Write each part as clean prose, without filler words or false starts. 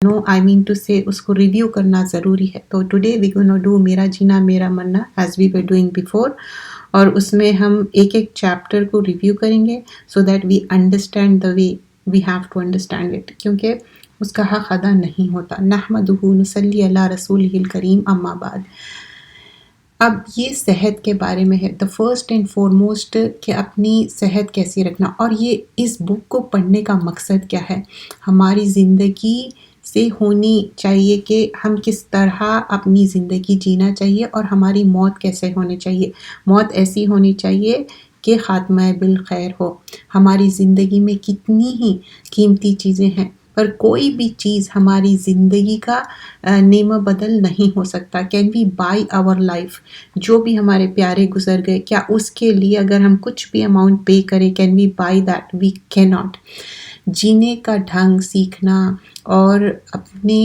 نو آئی مین to سے اس کو review کرنا ضروری ہے. تو ٹوڈے وی گونا ڈو میرا جینا میرا مرنا as we were doing before, اور اس میں ہم ایک ایک چیپٹر کو ریویو کریں گے so that we understand the way we have to understand it, کیونکہ اس کا حق ادا نہیں ہوتا. نحمدہ نصلی علی رسولہ الکریم، اما بعد. اب یہ صحت کے بارے میں ہے، دا فرسٹ اینڈ فارموسٹ کہ اپنی صحت کیسی رکھنا. اور یہ اس بک کو پڑھنے کا مقصد کیا ہے؟ ہماری زندگی سے ہونی چاہیے کہ ہم کس طرح اپنی زندگی جینا چاہیے اور ہماری موت کیسے ہونی چاہیے. موت ایسی ہونی چاہیے کہ خاتمہ بالخیر ہو. ہماری زندگی میں کتنی ہی قیمتی چیزیں ہیں، پر کوئی بھی چیز ہماری زندگی کا نیم بدل نہیں ہو سکتا. Can we buy our life? جو بھی ہمارے پیارے گزر گئے، کیا اس کے لیے اگر ہم کچھ بھی اماؤنٹ پے کریں، کین وی بائی دیٹ؟ وی کی ناٹ. جینے کا ڈھنگ سیکھنا اور اپنے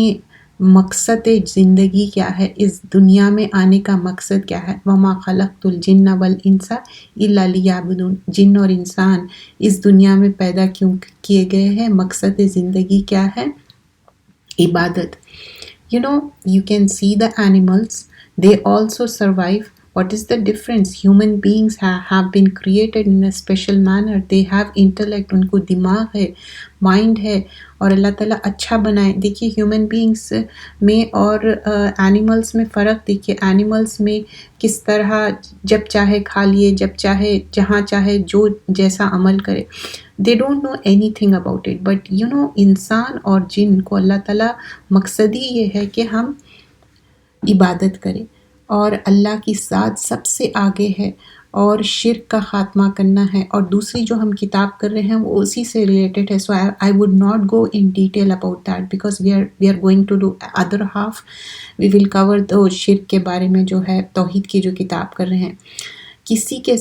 مقصد زندگی کیا ہے، اس دنیا میں آنے کا مقصد کیا ہے. وما خلقت الجن والانس الا لیعبدون. جن اور انسان اس دنیا میں پیدا کیوں کیے گئے ہیں؟ مقصد زندگی کیا ہے؟ عبادت. You can see the animals, they also survive. What is the difference? Human beings have been created in a special manner. They have intellect, ان کو دماغ ہے، مائنڈ ہے، اور اللہ تعالیٰ اچھا بنائے. دیکھیے ہیومن بینگس میں اور اینیملس میں فرق دیکھیے. اینیملس میں کس طرح جب چاہے کھا لیے، جب چاہے جہاں چاہے جو جیسا عمل کرے. They don't know anything about it. But انسان اور جن کو اللہ تعالیٰ مقصد ہی یہ ہے کہ ہم عبادت کریں، اور اللہ کی ذات سب سے آگے ہے، اور شرک کا خاتمہ کرنا ہے. اور دوسری جو ہم کتاب کر رہے ہیں وہ اسی سے ریلیٹڈ ہے. سو I would not go in detail about that because we are going to do other half. We will cover the شرک کے بارے میں جو ہے توحید کی جو کتاب کر رہے ہیں. کسی کے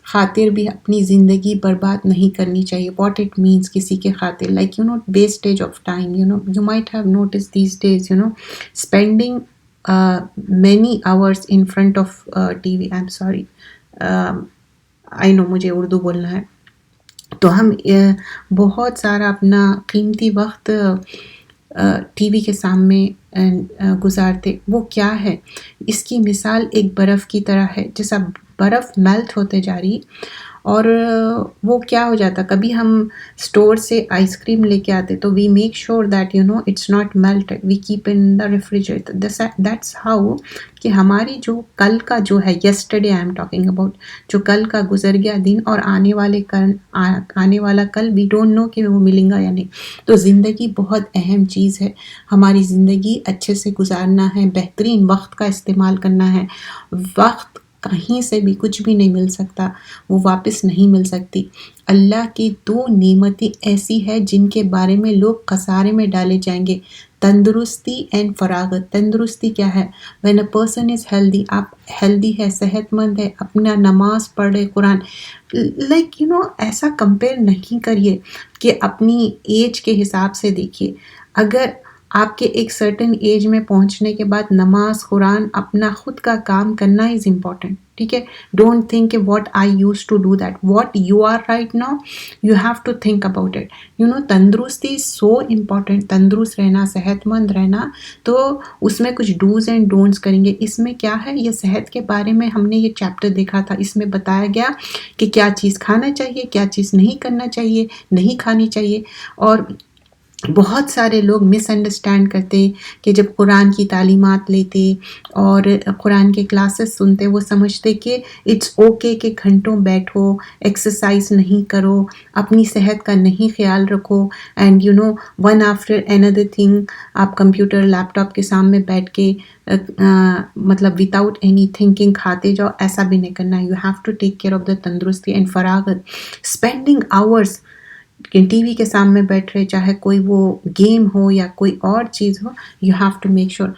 خاطر بھی اپنی زندگی برباد نہیں کرنی چاہیے. واٹ اٹ مینس کسی کے خاطر، like wastage of time. You might have noticed these days, spending many hours in front of TV. I'm sorry, I know مجھے اردو بولنا ہے. تو ہم بہت سارا اپنا قیمتی وقت ٹی وی کے سامنے گزارتے. وہ کیا ہے؟ اس کی مثال ایک برف کی طرح ہے. جیسا برف میلٹ ہوتے جا رہی، اور وہ کیا ہو جاتا، کبھی ہم اسٹور سے آئس کریم لے کے آتے تو we make sure that it's not melted, we keep in the refrigerator. That's how کہ ہماری جو کل کا جو ہے، yesterday I am talking about, جو کل کا گزر گیا دن اور آنے والا کل وی ڈونٹ نو کہ وہ ملیں گا یا نہیں. تو زندگی بہت اہم چیز ہے. ہماری زندگی اچھے سے گزارنا ہے، بہترین وقت کا استعمال کرنا ہے. وقت کہیں سے بھی کچھ بھی نہیں مل سکتا، وہ واپس نہیں مل سکتی. اللہ کی 2 نعمتیں ایسی ہیں جن کے بارے میں لوگ خسارے میں ڈالے جائیں گے، تندرستی اینڈ فراغت. تندرستی کیا ہے؟ when a person is healthy، آپ ہیلدی ہے، صحت مند ہے، اپنا نماز پڑھ رہے، قرآن لائک ایسا کمپیئر نہیں کریے کہ اپنی ایج کے حساب سے دیکھیے. اگر آپ کے ایک سرٹن ایج میں پہنچنے کے بعد نماز، قرآن، اپنا خود کا کام کرنا از امپورٹنٹ. ٹھیک ہے، ڈونٹ تھنک کہ what I used to do that. What you are right now you have to think about it. تندرستی از سو امپورٹنٹ. تندرست رہنا، صحت مند رہنا، تو اس میں کچھ ڈوز اینڈ ڈونٹس کریں گے. اس میں کیا ہے، یہ صحت کے بارے میں ہم نے یہ چیپٹر دیکھا تھا. اس میں بتایا گیا کہ کیا چیز کھانا چاہیے، کیا چیز نہیں کرنا چاہیے، نہیں کھانی چاہیے. اور بہت سارے لوگ مس انڈرسٹینڈ کرتے کہ جب قرآن کی تعلیمات لیتے اور قرآن کے کلاسز سنتے، وہ سمجھتے کہ اٹس اوکے کہ گھنٹوں بیٹھو، ایکسرسائز نہیں کرو، اپنی صحت کا نہیں خیال رکھو، and one after another thing آپ کمپیوٹر لیپ ٹاپ کے سامنے بیٹھ کے مطلب وداؤٹ اینی تھنکنگ کھاتے جاؤ. ایسا بھی نہیں کرنا. You have to take care of the تندرستی اینڈ فراغت. اسپینڈنگ آورس ٹی وی کے سامنے بیٹھ رہے، چاہے کوئی وہ گیم ہو یا کوئی اور چیز ہو، you have to make sure.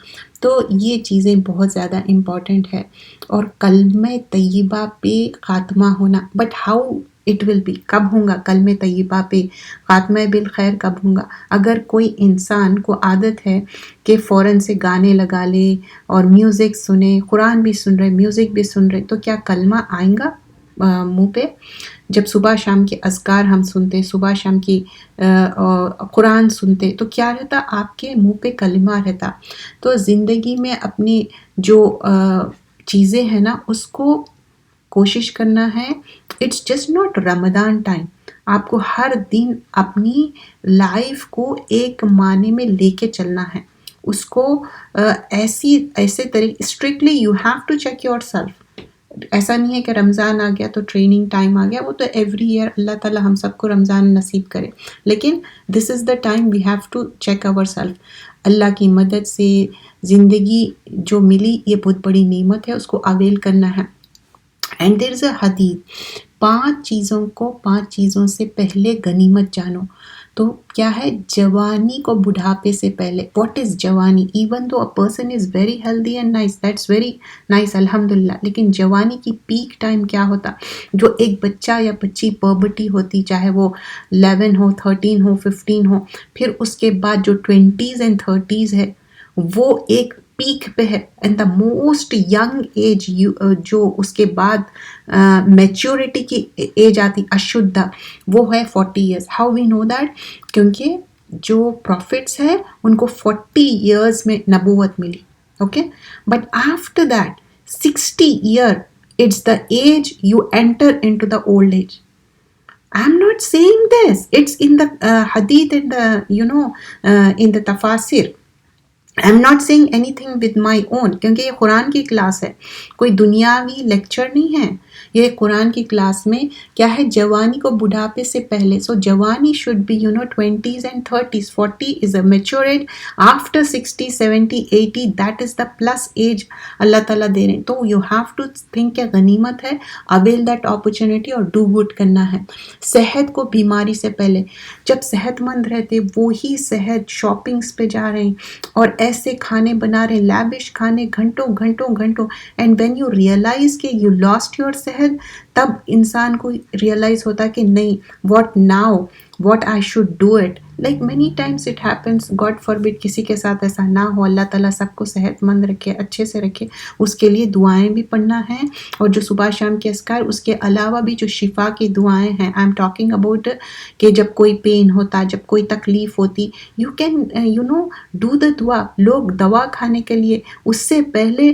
تو یہ چیزیں بہت زیادہ امپورٹنٹ ہے. اور کلمہ طیبہ پہ خاتمہ ہونا. But how it will be? کب ہوگا کلمہ طیبہ پہ خاتمہ بالخیر؟ کب ہوگا؟ اگر کوئی انسان کو عادت ہے کہ فوراً سے گانے لگا لے اور میوزک سنے، قرآن بھی سن رہے، میوزک بھی سن رہے، تو کیا کلمہ آئیں گا؟ منہ پہ. جب صبح شام کے اذکار ہم سنتے، صبح شام کی قرآن سنتے، تو کیا رہتا؟ آپ کے منہ پہ کلمہ رہتا. تو زندگی میں اپنی جو چیزیں ہیں نا، اس کو کوشش کرنا ہے. It's just not Ramzan time. آپ کو ہر دن اپنی لائف کو ایک معنی میں لے کے چلنا ہے. اس کو ایسے طریقے strictly you have to check yourself. ایسا نہیں ہے کہ رمضان آ گیا تو ٹریننگ ٹائم آ گیا. وہ تو ایوری ایئر اللہ تعالیٰ ہم سب کو رمضان نصیب کرے، لیکن this is the time we have to check our self. Allah کی مدد سے زندگی جو ملی یہ بہت بڑی نعمت ہے، اس کو اویل کرنا ہے. اینڈ دیر از اے حدیث، 5 چیزوں سے پہلے غنیمت جانو. تو کیا ہے؟ جوانی کو بڑھاپے سے پہلے. واٹ از جوانی؟ Even though a person is very healthy and nice, that's very nice الحمدللہ، لیکن جوانی کی پیک ٹائم کیا ہوتا؟ جو ایک بچہ یا بچی پربرٹی ہوتی، چاہے وہ 11 ہو، 13 ہو، 15 ہو، پھر اس کے بعد جو 20s اینڈ 30s ہے وہ ایک پیک پہ ہے. And the most young age جو اس کے بعد میچورٹی کی ایج آتی اشدھا، وہ ہے 40 years. How we know that? کیونکہ جو پروفٹس ہیں ان کو 40 years میں نبوت ملی. Okay, but after that 60 year it's the age you enter into the old age. I'm not saying this, it's in the hadith and the in the tafasir. I'm not saying anything with my own، کیونکہ یہ قرآن کی class ہے، کوئی دنیاوی lecture نہیں ہے. یہ قرآن کی کلاس میں کیا ہے؟ جوانی کو بڑھاپے سے پہلے. سو جوانی should be 20s and 30s. 40 is a mature age. After 60 70 80 that is the plus age Allah تعالیٰ دے رہے ہیں. تو یو ہیو ٹو تھنک کہ غنیمت ہے، اویل دیٹ اپرچونیٹی اور ڈو گڈ کرنا ہے. صحت کو بیماری سے پہلے. جب صحت مند رہتے وہی صحت شاپنگس پہ جا رہے ہیں اور ایسے کھانے بنا رہے، لیوش کھانے گھنٹوں گھنٹوں گھنٹوں. اینڈ وین یو ریئلائز کہ یو لاسٹ یور صحت، تب انسان کو ریئلائز ہوتا کہ نہیں، what now, what I should do it. Like many times it happens, God forbid کسی کے ساتھ ایسا نہ ہو، اللہ تعالیٰ سب کو صحت مند رکھے، اچھے سے رکھے. اس کے لیے دعائیں بھی پڑھنا ہے، اور جو صبح شام کے اذکار، اس کے علاوہ بھی جو شفا کی دعائیں ہیں. آئی ایم ٹاکنگ اباؤٹ کہ جب کوئی پین ہوتا، جب کوئی تکلیف ہوتی، یو کین ڈو دا دعا. لوگ دوا کھانے کے لیے اس سے پہلے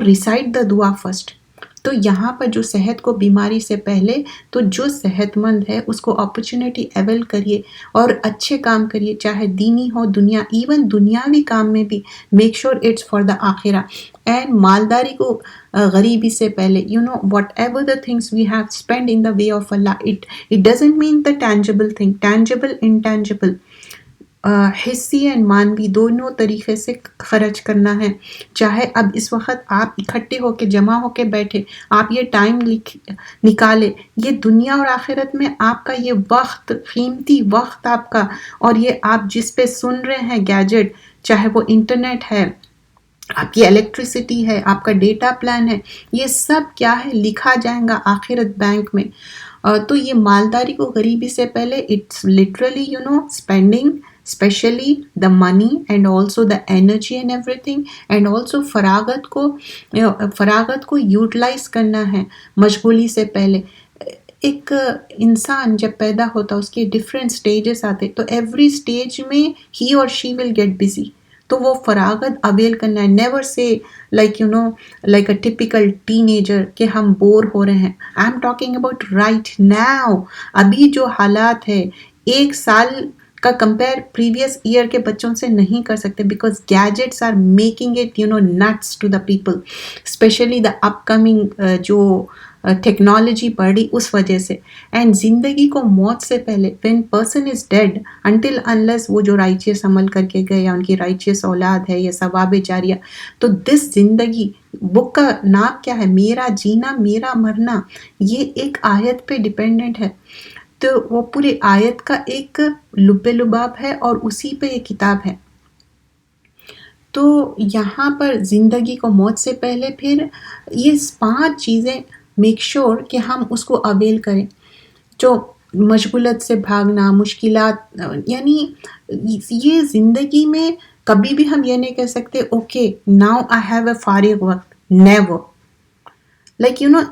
ریسائٹ دا دعا فرسٹ. تو یہاں پر جو صحت کو بیماری سے پہلے، تو جو صحت مند ہے اس کو اپرچونیٹی اویل کریے اور اچھے کام کریے، چاہے دینی ہو، دنیا، ایون دنیاوی کام میں بھی. Make sure it's for the آخرہ. اینڈ مالداری کو غریبی سے پہلے، whatever the things we have spend in the way of Allah, it doesn't mean the tangible thing. Tangible intangible, حصی اینڈ مانوی دونوں طریقے سے خرچ کرنا ہے. چاہے اب اس وقت آپ اکٹھے ہو کے جمع ہو کے بیٹھے، آپ یہ ٹائم نکالے، یہ دنیا اور آخرت میں آپ کا یہ وقت، قیمتی وقت آپ کا، اور یہ آپ جس پہ سن رہے ہیں گیجٹ، چاہے وہ انٹرنیٹ ہے، آپ کی الیکٹریسٹی ہے، آپ کا ڈیٹا پلان ہے، یہ سب کیا ہے؟ لکھا جائے گا آخرت بینک میں. تو یہ مالداری کو غریبی سے پہلے، it's literally spending especially the money and also the energy and everything. And also فراغت کو یوٹیلائز کرنا ہے مشغولی سے پہلے. ایک انسان جب پیدا ہوتا اس کے ڈفرینٹ سٹیجز آتے، تو ایوری اسٹیج میں ہی اور شی ول گیٹ بزی. تو وہ فراغت اویل کرنا ہے. نیور سے like a typical ten ager کہ ہم بور ہو رہے ہیں. آئی am talking about right now. ابھی جو حالات ہے، 1 سال کا کمپیئر پریویس ایئر کے بچوں سے نہیں کر سکتے، because gadgets are making it nuts to the people, especially the upcoming جو ٹیکنالوجی بڑھ رہی اس وجہ سے. اینڈ زندگی کو موت سے پہلے، when person is dead, until unless وہ جو رائچیس عمل کر کے گئے یا ان کی رائچیس اولاد ہے یا ثواب جاریہ، تو دس زندگی بک کا نام کیا ہے؟ میرا جینا میرا مرنا. یہ ایک آیت پہ ڈیپینڈنٹ ہے. تو وہ پورے آیت کا ایک لب لباب ہے اور اسی پہ یہ کتاب ہے. تو یہاں پر زندگی کو موت سے پہلے، پھر یہ 5 چیزیں میک شور کہ ہم اس کو اویل کریں. جو مشغولت سے بھاگنا، مشکلات، یعنی یہ زندگی میں کبھی بھی ہم یہ نہیں کہہ سکتے okay now I have a فارغ وقت. Never. Like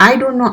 I don't know,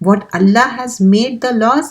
What Allah has made the laws,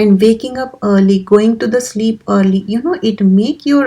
and waking up early, going to the sleep early, it make your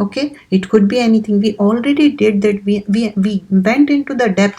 Okay, it could be anything. We already did that. We went into the depth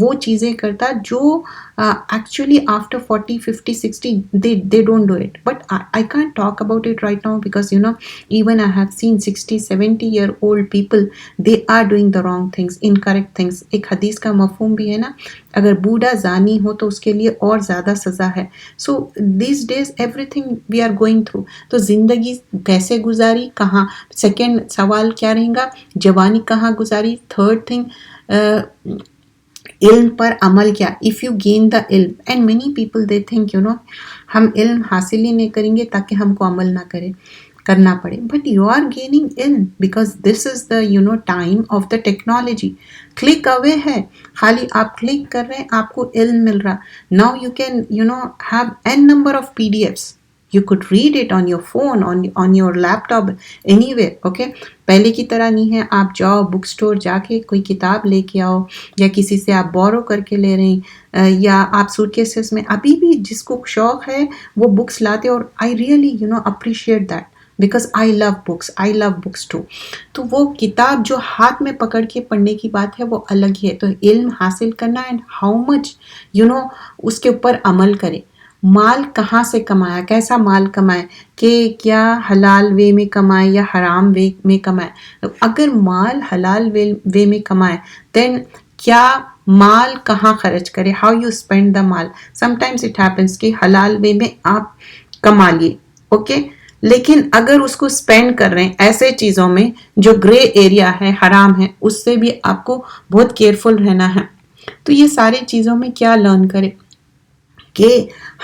وہ چیزیں کرتا جو actually after 40, 50, 60 they don't do it. But I can't talk about it right now because even I have seen 60, 70-year-old people, they are doing the wrong things, incorrect things. ایک حدیث کا مفہوم بھی ہے نا, اگر بوڑھا زانی ہو تو اس کے لیے اور زیادہ سزا ہے. So these days everything we are going through. تو زندگی کیسے گزاری, کہاں, سیکنڈ سوال کیا رہیں گا, جوانی کہاں گزاری. تھرڈ تھنگ, علم پر عمل کیا. اف یو گین دا علم, and many people they think ہم علم حاصل ہی نہیں کریں گے تاکہ ہم کو عمل نہ کرنا پڑے. بٹ یو آر گیننگ علم because this is the time of the technology. Click away ہے, خالی آپ کلک کر رہے ہیں, آپ کو علم مل رہا. Now you can have an number of PDF. You could read it on your phone, on your laptop, anywhere, okay? پہلے کی طرح نہیں ہے آپ جاؤ بک سٹور جا کے کوئی کتاب لے کے آؤ, یا کسی سے آپ بورو کر کے لے رہے ہیں, یا آپ سوٹ کیسز میں. ابھی بھی جس کو شوق ہے وہ بکس لاتے, اور I really appreciate that because I love books too. تو وہ کتاب جو ہاتھ میں پکڑ کے پڑھنے کی بات ہے وہ الگ ہی ہے. تو علم حاصل کرنا اینڈ ہاؤ مچ اس کے اوپر عمل کرے. مال کہاں سے کمایا, کیسا مال کمائے, کہ کیا حلال وے میں کمائے یا حرام وے میں کمائے. اگر مال حلال وے میں کمائے دین کیا مال کہاں خرچ کرے, how you spend the mall. Some times it happens کہ حلال وے میں آپ کما لیے, اوکے, لیکن اگر اس کو اسپینڈ کر رہے ہیں ایسے چیزوں میں جو گرے ایریا ہے, حرام ہے, اس سے بھی آپ کو بہت کیئرفل رہنا ہے. تو یہ ساری چیزوں میں کیا لرن کرے کہ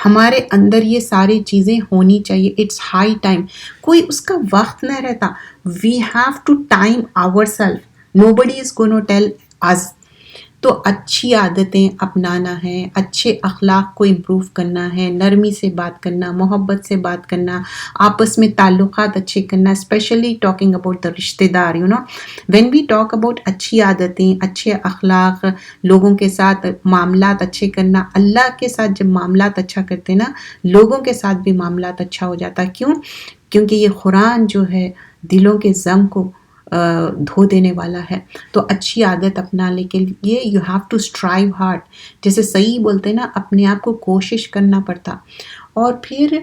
ہمارے اندر یہ ساری چیزیں ہونی چاہیے. It's high time. کوئی اس کا وقت نہ رہتا. We have to time ourself. Nobody is gonna tell us. تو اچھی عادتیں اپنانا ہے, اچھے اخلاق کو امپروو کرنا ہے, نرمی سے بات کرنا, محبت سے بات کرنا, آپس میں تعلقات اچھے کرنا, اسپیشلی ٹاکنگ اباؤٹ دا رشتے دار. وین وی ٹاک اباؤٹ اچھی عادتیں, اچھے اخلاق, لوگوں کے ساتھ معاملات اچھے کرنا. اللہ کے ساتھ جب معاملات اچھا کرتے نا, لوگوں کے ساتھ بھی معاملات اچھا ہو جاتا. کیوں؟ کیونکہ یہ قرآن جو ہے دلوں کے زنگ کو دھو دینے والا ہے. تو اچھی عادت اپنانے کے لیے you have to strive hard. جیسے صحیح بولتے ہیں نا, اپنے آپ کو کوشش کرنا پڑتا. اور پھر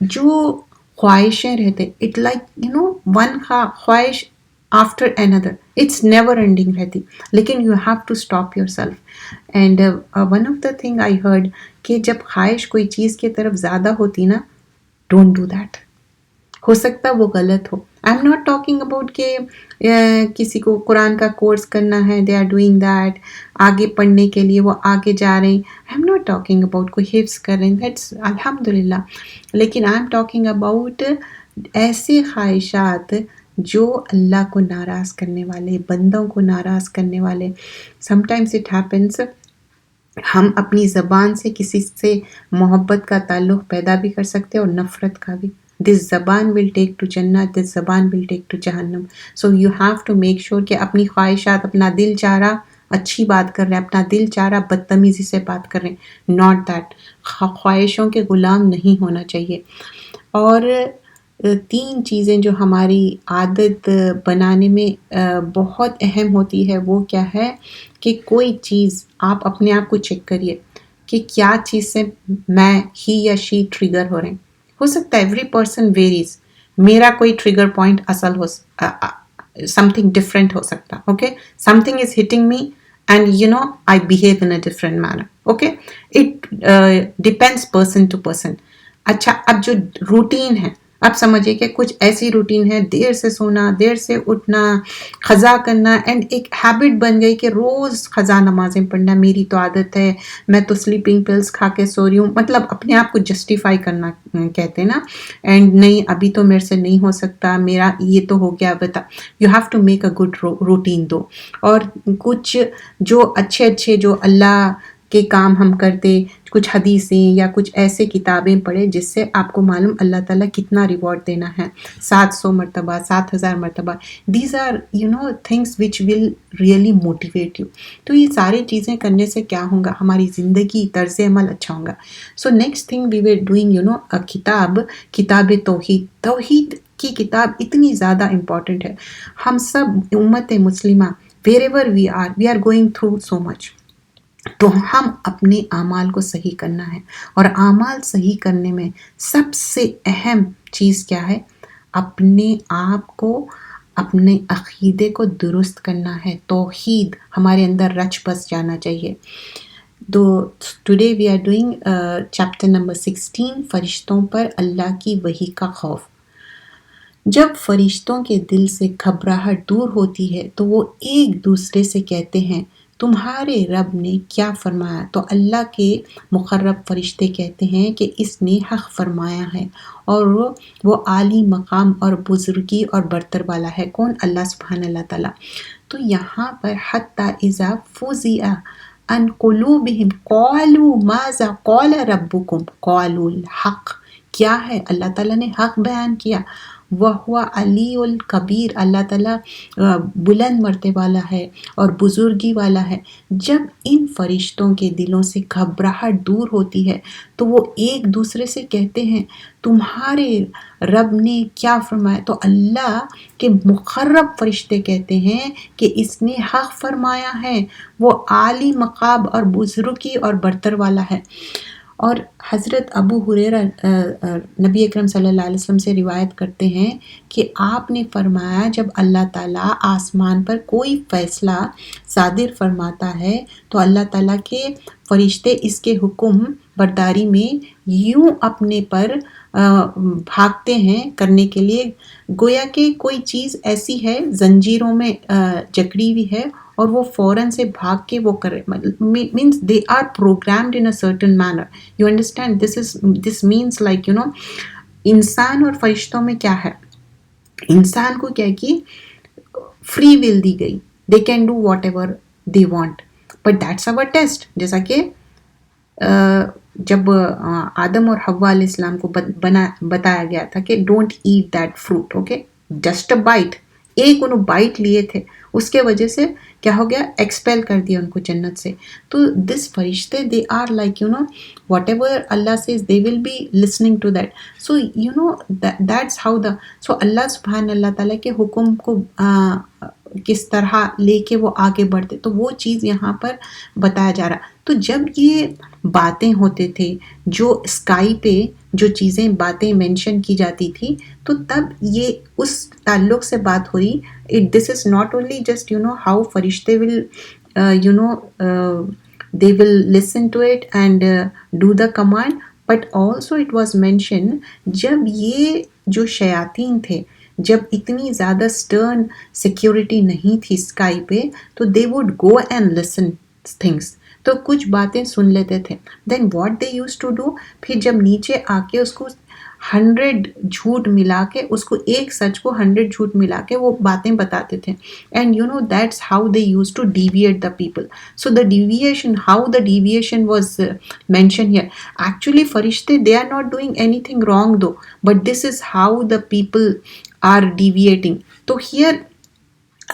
جو خواہشیں رہتے, اٹ لائک ون خواہش after another, it's never ending رہتی. لیکن you have to stop yourself. And one of the thing I heard کہ جب خواہش کوئی چیز کی طرف زیادہ ہوتی نا, ڈونٹ ڈو دیٹ. ہو سکتا وہ غلط ہو. I am not talking about کہ کسی کو قرآن کا کورس کرنا ہے, دے آر ڈوئنگ دیٹ, آگے پڑھنے کے لیے وہ آگے جا رہے ہیں. آئی ایم ناٹ ٹاکنگ اباؤٹ کوئی حفظ کر رہے ہیں, دیٹس الحمد للہ. لیکن آئی ایم ٹاکنگ اباؤٹ ایسے خواہشات جو اللہ کو ناراض کرنے والے, بندوں کو ناراض کرنے والے. سم ٹائمس اٹ ہیپنس ہم اپنی زبان سے کسی سے محبت کا تعلق پیدا بھی کر سکتے اور نفرت کا بھی. This زبان will take to جنہ, this زبان will take to جہنم. So you have to make sure کہ اپنی خواہشات, اپنا دل چاہ رہا اچھی بات کر رہے ہیں, اپنا دل چاہ رہا بدتمیزی سے بات کر رہے ہیں. Not that. خواہشوں کے غلام نہیں ہونا چاہیے. اور 3 چیزیں جو ہماری عادت بنانے میں بہت اہم ہوتی ہے وہ کیا ہے کہ کوئی چیز آپ اپنے آپ کو چیک کریے کہ کیا چیز سے میں ہی یا شی ٹریگر ہو رہے ہیں. ہو سکتا ہے ایوری پرسن ویریز. میرا کوئی ٹریگر پوائنٹ اصل ہو سم تھنگ ڈفرینٹ ہو سکتا. Okay, something is hitting me and I behave in a different manner. Okay, it depends person to person. اچھا, اب جو روٹین ہے, اب سمجھے کہ کچھ ایسی روٹین ہے, دیر سے سونا, دیر سے اٹھنا, قضا کرنا, اینڈ ایک ہیبٹ بن گئی کہ روز قضا نمازیں پڑھنا. میری تو عادت ہے, میں تو سلیپنگ پلس کھا کے سو رہی ہوں. مطلب اپنے آپ کو جسٹیفائی کرنا کہتے ہیں نا. اینڈ نہیں, ابھی تو میرے سے نہیں ہو سکتا, میرا یہ تو ہو گیا. بتا, you have to make a good routine دو. اور کچھ جو اچھے جو اللہ کے کام ہم کرتے, کچھ حدیثیں یا کچھ ایسے کتابیں پڑھے جس سے آپ کو معلوم اللہ تعالیٰ کتنا ریوارڈ دینا ہے. 700 مرتبہ, 7000 مرتبہ. These are things which will really motivate you. تو یہ ساری چیزیں کرنے سے کیا ہوگا, ہماری زندگی طرز عمل اچھا ہوگا. So next thing we were doing کتاب توحید کی کتاب اتنی زیادہ امپورٹنٹ ہے. ہم سب امت مسلمہ wherever we are going through so much. تو ہم اپنے اعمال کو صحیح کرنا ہے، اور اعمال صحیح کرنے میں سب سے اہم چیز کیا ہے؟ اپنے آپ کو، اپنے عقیدے کو درست کرنا ہے، توحید ہمارے اندر رچ بس جانا چاہیے۔ تو today we are doing chapter number 16، فرشتوں پر اللہ کی وحی کا خوف۔ جب فرشتوں کے دل سے گھبراہٹ دور ہوتی ہے تو وہ ایک دوسرے سے کہتے ہیں تمہارے رب نے کیا فرمایا؟ تو اللہ کے مقرب فرشتے کہتے ہیں کہ اس نے حق فرمایا ہے، اور وہ عالی مقام اور بزرگی اور برتر والا ہے۔ کون؟ اللہ سبحانہ اللہ تعالیٰ۔ تو یہاں پر حتی اذا فزع عن قلوبہم قالوا ماذا قال ربکم قالوا الحق۔ کیا ہے؟ اللہ تعالیٰ نے حق بیان کیا۔ وَهُوَ عَلِيٌّ الْكَبِيرٌ، اللہ تعالیٰ بلند مرتبہ والا ہے اور بزرگی والا ہے۔ جب ان فرشتوں کے دلوں سے گھبراہٹ دور ہوتی ہے تو وہ ایک دوسرے سے کہتے ہیں تمہارے رب نے کیا فرمایا؟ تو اللہ کے مقرب فرشتے کہتے ہیں کہ اس نے حق فرمایا ہے، وہ عالی مقام اور بزرگی اور برتر والا ہے۔ اور حضرت ابو ہریرہ نبی اکرم صلی اللہ علیہ وسلم سے روایت کرتے ہیں کہ آپ نے فرمایا جب اللہ تعالیٰ آسمان پر کوئی فیصلہ صادر فرماتا ہے تو اللہ تعالیٰ کے فرشتے اس کے حکم برداری میں یوں اپنے پر بھاگتے ہیں کرنے کے لیے، گویا کہ کوئی چیز ایسی ہے زنجیروں میں جکڑی ہوئی ہے اور وہ فوراً سے بھاگ کے وہ کرے، means they are programmed in a certain manner, you understand, this means like انسان اور فرشتوں میں کیا ہے؟ انسان کو کیا کی فری ول دی گئی، they can do what ever they want, but that's over test. جیسا کہ جب آدم اور حوا علیہ السلام کو بتایا گیا تھا کہ don't eat that fruit, okay, just a bite, ایک انہوں بائٹ لیے تھے، اس کے وجہ سے کیا ہو گیا؟ ایکسپیل کر دیا ان کو جنت سے۔ تو دس فرشتے they are like whatever Allah says they will be listening to that, so that's how so Allah سبحانہ اللہ تعالیٰ کے حکم کو کس طرح لے کے وہ آگے بڑھتے، تو وہ چیز یہاں پر بتایا جا رہا۔ تو جب یہ باتیں ہوتے تھے، جو اسکائی پہ جو چیزیں باتیں مینشن کی جاتی تھی، تو تب یہ اس تعلق سے بات ہو رہی، this is not only just how فرشتے will they will listen to it and do the command, but also it was mentioned جب یہ جو شیاطین تھے، جب اتنی زیادہ سٹرن سیکیورٹی نہیں تھی اسکائی پہ، تو they would go and listen things، تو کچھ باتیں سن لیتے تھے۔ then what they used to do، پھر جب نیچے آ کے اس کو 100 جھوٹ ملا کے، اس کو ایک سچ کو 100 جھوٹ ملا کے وہ باتیں بتاتے تھے، and that's how they used to deviate the people. So the deviation, how the deviation was mentioned here, actually farishte they are not doing anything wrong though, but this is how the people are deviating. تو here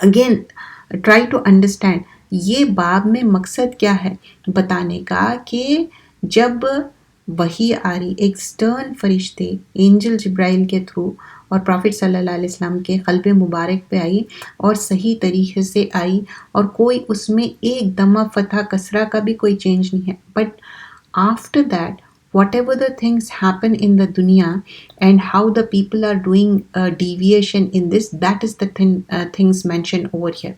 again try to understand یہ باب میں مقصد کیا ہے بتانے کا، کہ جب وحی آ رہی ایک سٹرن فرشتے اینجل جبرائیل کے تھرو اور پروفٹ صلی اللہ علیہ وسلم کے قلب مبارک پہ آئی اور صحیح طریقے سے آئی، اور کوئی اس میں ایک دمہ فتح کسرہ کا بھی کوئی چینج نہیں ہے، but after that whatever the things happen in the dunya and how the people are doing deviation in this, that is the things mentioned over here.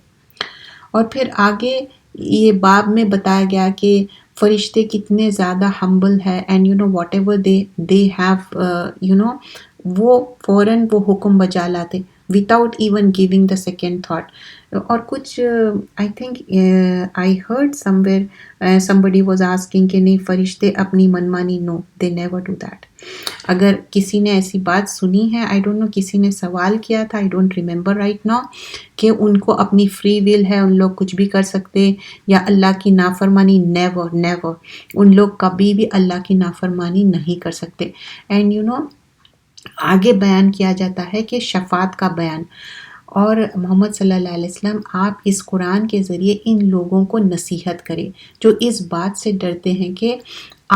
اور پھر آگے یہ باب میں بتایا گیا کہ فرشتے کتنے زیادہ ہمبل ہے، and what ever they have وہ فوراً وہ حکم بجا لاتے without even giving the second thought. اور کچھ I think I heard somewhere somebody was asking کہ نہیں فرشتے اپنی منمانی، no they never do that. اگر کسی نے ایسی بات سنی ہے، I don't know کسی نے سوال کیا تھا، I don't remember right now، کہ ان کو اپنی فری ول ہے، ان لوگ کچھ بھی کر سکتے یا اللہ کی نافرمانی، never never، ان لوگ کبھی بھی اللہ کی نافرمانی نہیں کر سکتے۔ اینڈ آگے بیان کیا جاتا ہے کہ شفاعت کا بیان، اور محمد صلی اللہ علیہ وسلم آپ اس قرآن کے ذریعے ان لوگوں کو نصیحت کریں جو اس بات سے ڈرتے ہیں کہ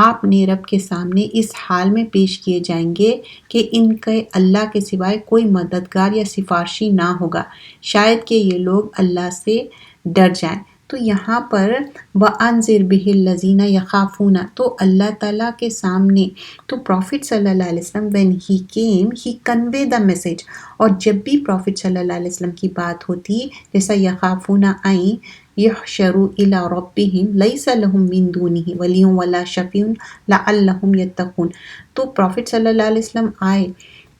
آپ نے رب کے سامنے اس حال میں پیش کیے جائیں گے کہ ان کے اللہ کے سوائے کوئی مددگار یا سفارشی نہ ہوگا، شاید کہ یہ لوگ اللہ سے ڈر جائیں۔ تو یہاں پر وَأَنذِرْ بِهِ الَّذِينَ يَخَافُونَ، تو اللہ تعالیٰ کے سامنے تو پروفٹ صلی اللہ علیہ وسلم when he came he conveyed the message. اور جب بھی پروفٹ صلی اللہ علیہ وسلم کی بات ہوتی جیسا یخافون آئیں یحشروا الی ربہم لیس لہم من دونہ ولی ولا شفیع لعلہم یتقون، تو پروفٹ صلی اللہ علیہ وسلم آئے،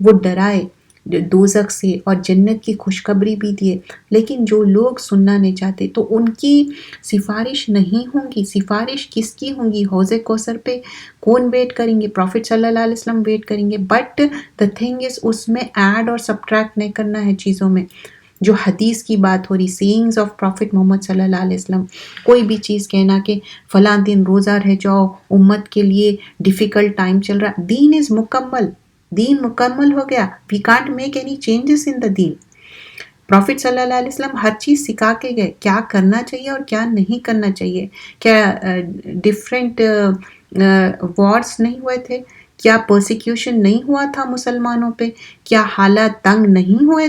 وہ ڈرائے دوزخ سے اور جنت کی خوشخبری بھی دیے، لیکن جو لوگ سننا نہیں چاہتے تو ان کی سفارش نہیں ہوں گی. سفارش کس کی ہوں گی؟ حوض کوثر پہ کون ویٹ کریں گے؟ پروفٹ صلی اللہ علیہ وسلم ویٹ کریں گے. بٹ دا تھنگ از اس میں ایڈ اور سبٹریکٹ نہیں کرنا ہے چیزوں میں. جو حدیث کی بات ہو رہی، سینگز آف پروفٹ محمد صلی اللہ علیہ وسلم، کوئی بھی چیز کہنا کہ فلاں دن روزہ رہ جاؤ، امت کے لیے ڈیفیکلٹ ٹائم چل رہا، دین از مکمل، دین مکمل ہو گیا. We can't make any changes in the دین. پروفٹ صلی اللہ علیہ وسلم ہر چیز سکھا کے گئے، کیا کرنا چاہیے اور کیا نہیں کرنا چاہیے. کیا ڈفرینٹ وارز نہیں ہوئے تھے؟ کیا پرسیکیوشن نہیں ہوا تھا مسلمانوں پہ؟ کیا حالات تنگ نہیں ہوئے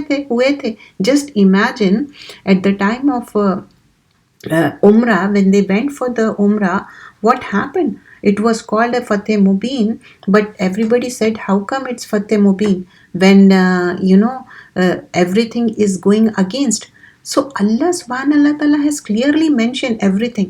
تھے؟ Just imagine at the time of Umrah, when they went for the Umrah, what happened? It was called a Fateh Mubin, but everybody said, how come it's Fateh Mubin when, everything is going against? So Allah subhanahu wa ta'ala has clearly mentioned everything.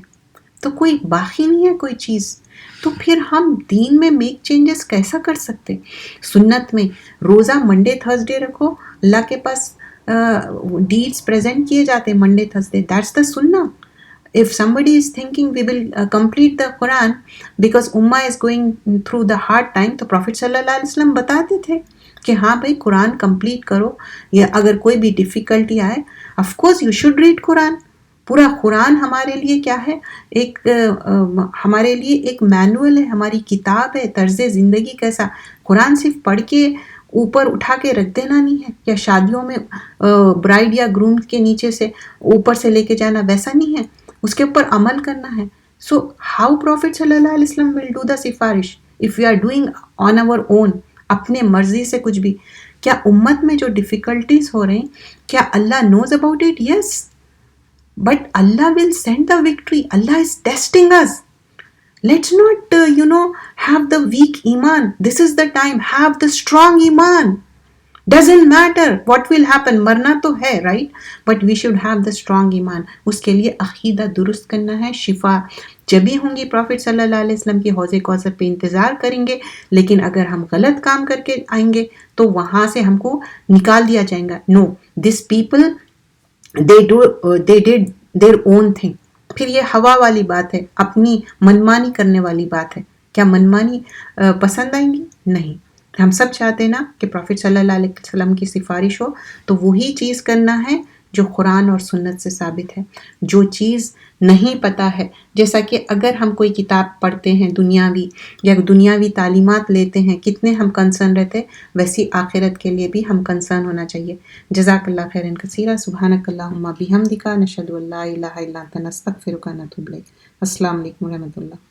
تو کوئی باقی نہیں ہے کوئی چیز. تو پھر ہم دین میں میک چینجز کیسا کر سکتے؟ سنت میں روزہ منڈے تھرسڈے رکھو، اللہ کے پاس ڈیڈز پریزنٹ کیے جاتے منڈے تھرسڈے، دیٹس دا سننا. If somebody is thinking we will complete the Quran because Ummah is going through the hard time, تو Prophet صلی اللہ علیہ وسلم بتاتے تھے کہ ہاں بھائی قرآن کمپلیٹ کرو، یا اگر کوئی بھی ڈیفیکلٹی آئے of course you should read قرآن. پورا قرآن ہمارے لیے کیا ہے؟ ہمارے لیے ایک مینول ہے، ہماری کتاب ہے، طرز زندگی کیسا. قرآن صرف پڑھ کے اوپر اٹھا کے رکھ دینا نہیں ہے، یا شادیوں میں برائڈ یا گروم کے نیچے سے اوپر سے لے کے جانا، ویسا نہیں ہے، اس کے اوپر عمل کرنا ہے. سو ہاؤ پروفٹ صلی اللہ علیہ وسلم ول ڈو دا سفارش if we are doing on our own, اپنے مرضی سے کچھ بھی. کیا امت میں جو ڈیفیکلٹیز ہو رہے ہیں کیا Allah knows about it? Yes, but Allah will send the victory. Allah is testing us. Let's not have the weak iman. This is the time. Have the strong iman. Doesn't matter what will happen. مرنا تو ہے right, but we should have the strong iman. اس کے لیے عقیدہ درست کرنا ہے. شفا جبھی ہوں گی پروفٹ صلی اللہ علیہ وسلم کی حوض کوثر پہ انتظار کریں گے، لیکن اگر ہم غلط کام کر کے آئیں گے تو وہاں سے ہم کو نکال دیا جائے گا. No, these people they did their own thing. پھر یہ ہوا والی بات ہے، اپنی منمانی کرنے والی بات ہے. کیا منمانی پسند آئیں گی؟ نہیں. ہم سب چاہتے ہیں نا کہ پروفٹ صلی اللہ علیہ وسلم کی سفارش ہو، تو وہی چیز کرنا ہے جو قرآن اور سنت سے ثابت ہے. جو چیز نہیں پتہ ہے، جیسا کہ اگر ہم کوئی کتاب پڑھتے ہیں دنیاوی یا دنیاوی تعلیمات لیتے ہیں، کتنے ہم کنسرن رہتے، ویسی آخرت کے لیے بھی ہم کنسرن ہونا چاہیے. جزاک اللہ خیرا کثیرا. سبحانک اللہم بحمدک، نشہد ان لا الہ الا انت، نستغفرک ونتوب الیک. السلام علیکم ورحمۃ اللہ.